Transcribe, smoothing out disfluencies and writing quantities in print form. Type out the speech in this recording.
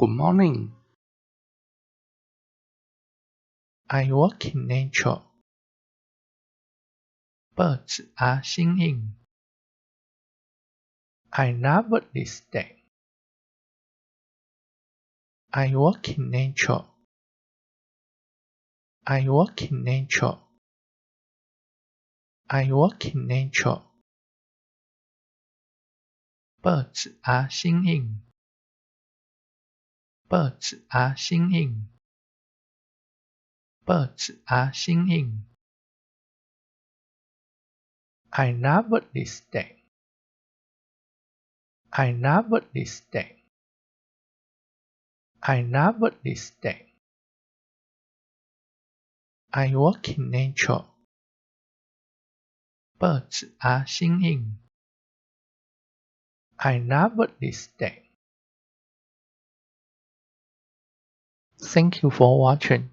Good morning. I work in nature. Birds are singing. I love this day. I work in nature. I work in nature. I work in nature. Birds are singing. Birds are singing. Birds are singing. I love this day. I love this day. I love this day. I work in nature. Birds are singing. I love this day. Thank you for watching.